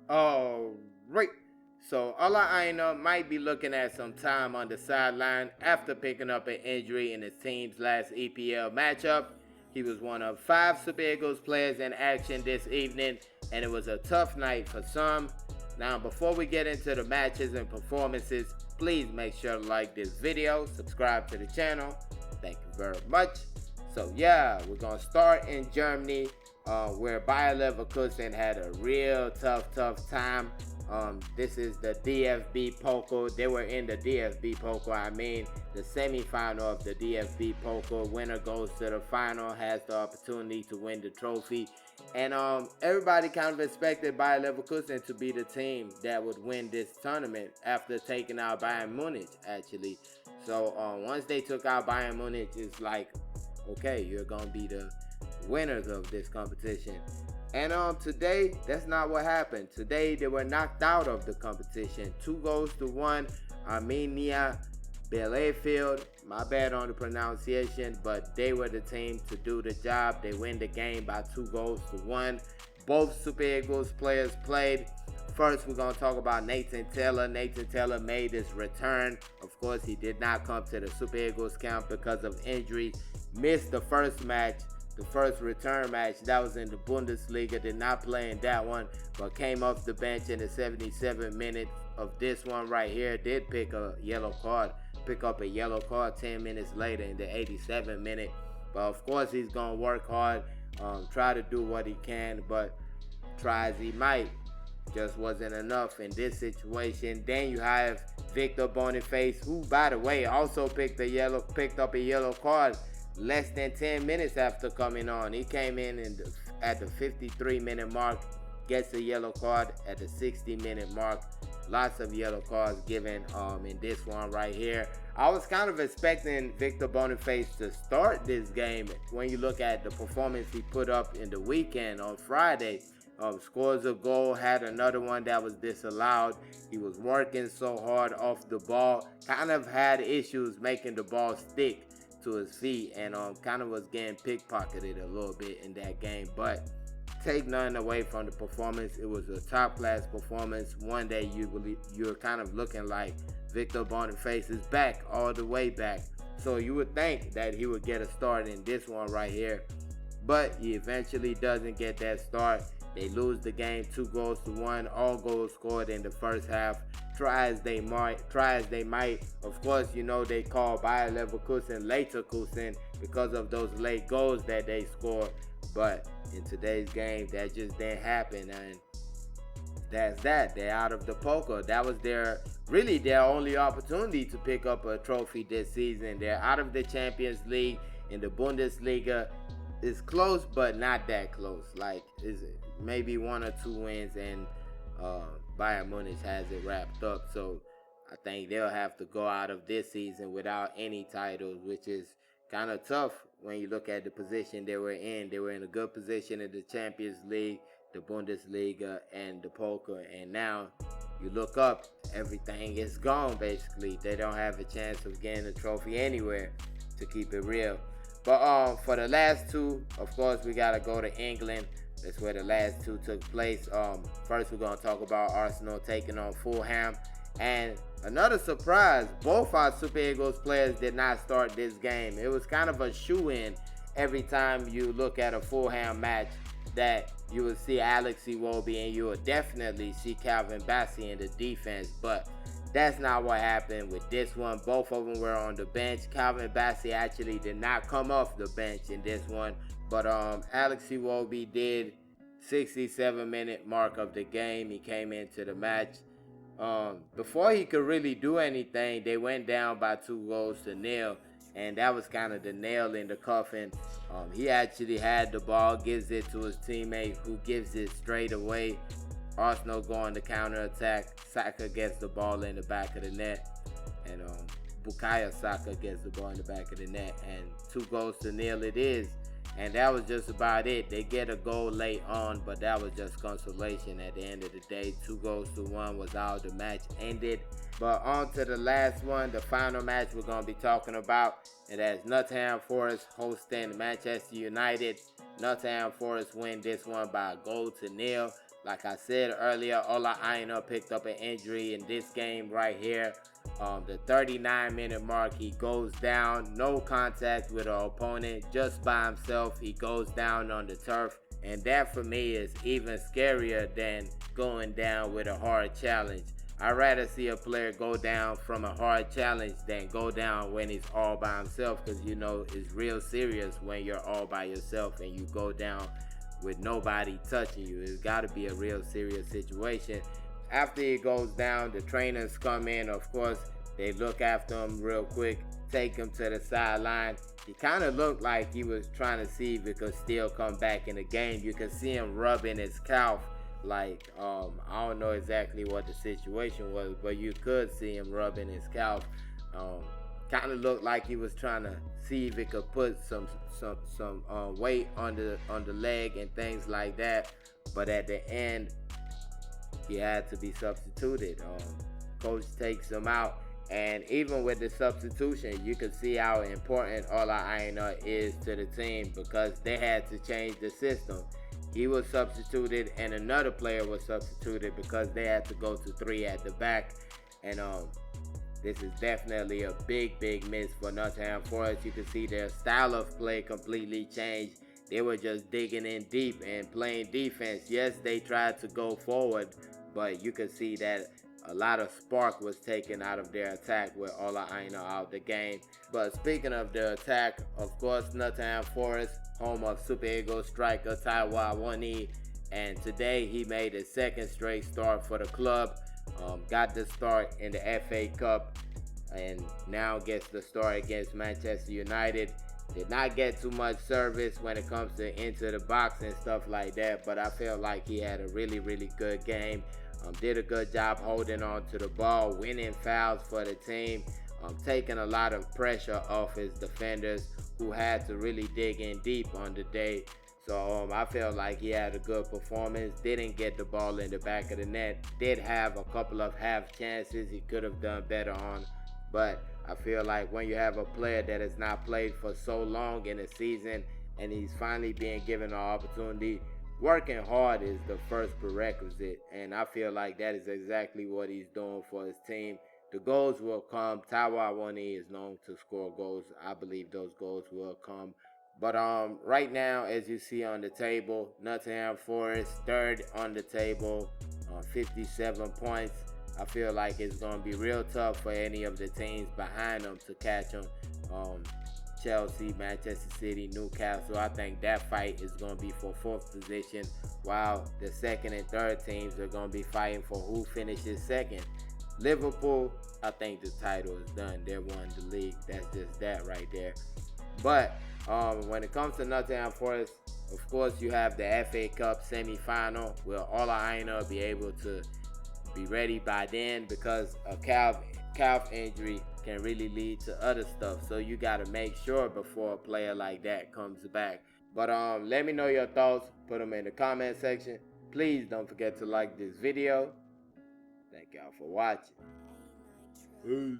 Alright, so Ola Aina might be looking at some time on the sideline after picking up an injury in his team's last EPL matchup. He was one of 5 Super Eagles players in action this evening, and it was a tough night for some. Now, before we get into the matches and performances, please make sure to like this video, subscribe to the channel. Thank you very much. So yeah, we're gonna start in Germany, where Bayer Leverkusen had a real tough time. This is the DFB Pokal. They were in the DFB Pokal. I mean, the semifinal of the DFB Pokal. Winner goes to the final, has the opportunity to win the trophy. And everybody kind of expected Bayer Leverkusen to be the team that would win this tournament after taking out Bayern Munich, actually. So once they took out Bayern Munich, it's like, okay, you're gonna be the winners of this competition. And today, that's not what happened. Today, they were knocked out of the competition. 2-1. Armenia Bielefeld. My bad on the pronunciation, but they were the team to do the job. They win the game by 2-1. Both Super Eagles players played. First, we're going to talk about Nathan Tella. Nathan Tella made his return. Of course, he did not come to the Super Eagles camp because of injury. Missed the first match, the first return match. That was in the Bundesliga. Did not play in that one, but came off the bench in the 77th minute of this one right here. Did pick up a yellow card 10 minutes later in the 87th minute. But of course, he's going to work hard, try to do what he can, but try as he might, just wasn't enough in this situation. Then you have Victor Boniface, who, by the way, also picked up a yellow card less than 10 minutes after coming on. He came in at the 53-minute mark, gets a yellow card at the 60-minute mark. Lots of yellow cards given in this one right here. I was kind of expecting Victor Boniface to start this game when you look at the performance he put up in the weekend on Friday. Scores a goal, had another one that was disallowed. He was working so hard off the ball, kind of had issues making the ball stick to his feet, and kind of was getting pickpocketed a little bit in that game. But take nothing away from the performance. It was a top class performance. One day you're kind of looking like Victor Boniface is back, all the way back. So you would think that he would get a start in this one right here, but he eventually doesn't get that start. They lose the game 2-1. All goals scored in the first half. Try as they might. Of course, you know they call Bayer Leverkusen Leverkusen because of those late goals that they scored. But in today's game, that just didn't happen, and that's that. They're out of the Pokal. That was their only opportunity to pick up a trophy this season. They're out of the Champions League. In the Bundesliga, it's close, but not that close. Like, is it maybe 1 or 2 wins, and Bayern Munich has it wrapped up. So I think they'll have to go out of this season without any titles, which is kind of tough when you look at the position they were in. They were in a good position in the Champions League, the Bundesliga, and the Pokal. And now you look up, everything is gone basically. They don't have a chance of getting a trophy anywhere, to keep it real. But for the last two, of course, we got to go to England. That's where the last two took place. First, we're going to talk about Arsenal taking on Fulham. And another surprise, both our Super Eagles players did not start this game. It was kind of a shoe-in every time you look at a Fulham match that you will see Alex Iwobi and you will definitely see Calvin Bassey in the defense. But that's not what happened with this one. Both of them were on the bench. Calvin Bassey actually did not come off the bench in this one. But Alex Iwobi did. 67-minute mark of the game, he came into the match. Before he could really do anything, they went down by 2-0, and that was kind of the nail in the coffin. He actually had the ball, gives it to his teammate, who gives it straight away. Arsenal go on the counter-attack. Saka gets the ball in the back of the net, and Bukayo Saka gets the ball in the back of the net, and 2-0 it is. And that was just about it. They get a goal late on, but that was just consolation at the end of the day. 2-1 was how the match ended. But on to the last one, the final match we're going to be talking about. And that's Nottingham Forest hosting Manchester United. Nottingham Forest win this one by 1-0. Like I said earlier, Ola Aina picked up an injury in this game right here. The 39-minute mark, he goes down, no contact with an opponent, just by himself. He goes down on the turf, and that for me is even scarier than going down with a hard challenge. I'd rather see a player go down from a hard challenge than go down when he's all by himself, because you know it's real serious when you're all by yourself and you go down with nobody touching you. It's got to be a real serious situation. After he goes down, the trainers come in. Of course, they look after him real quick, take him to the sideline. He kind of looked like he was trying to see if he could still come back in the game. You can see him rubbing his calf. Like, I don't know exactly what the situation was, but you could see him rubbing his calf. Kind of looked like he was trying to see if he could put some weight on the leg and things like that. But at the end, he had to be substituted. Coach takes him out, and even with the substitution, you can see how important Ola Aina is to the team, because they had to change the system. He was substituted and another player was substituted because they had to go to 3 at the back. And this is definitely a big miss for Nottingham Forest. You can see their style of play completely changed. They were just digging in deep and playing defense. Yes, they tried to go forward, but you can see that a lot of spark was taken out of their attack with Ola Aina out the game. But speaking of their attack, of course, Nottingham Forest, home of Super Eagles striker Taiwo Awoniyi, and today he made his second straight start for the club. Got the start in the FA Cup and now gets the start against Manchester United. Did not get too much service when it comes to into the box and stuff like that, but I felt like he had a really good game. Did a good job holding on to the ball, winning fouls for the team, taking a lot of pressure off his defenders who had to really dig in deep on the day. So I felt like he had a good performance. Didn't get the ball in the back of the net. Did have a couple of half chances he could have done better on. But I feel like when you have a player that has not played for so long in a season and he's finally being given an opportunity, working hard is the first prerequisite. And I feel like that is exactly what he's doing for his team. The goals will come. Taiwo Awoniyi is known to score goals. I believe those goals will come. But right now, as you see on the table, Nottingham Forest third on the table, 57 points. I feel like it's going to be real tough for any of the teams behind them to catch them. Chelsea, Manchester City, Newcastle. I think that fight is going to be for fourth position, while the second and third teams are going to be fighting for who finishes second. Liverpool, I think the title is done. They won the league. That's just that right there. But when it comes to Nottingham Forest, of course, you have the FA Cup semi-final. Will Ola Aina be able to be ready by then? Because a calf injury can really lead to other stuff. So you got to make sure before a player like that comes back. But let me know your thoughts. Put them in the comment section. Please don't forget to like this video. Thank y'all for watching. Peace.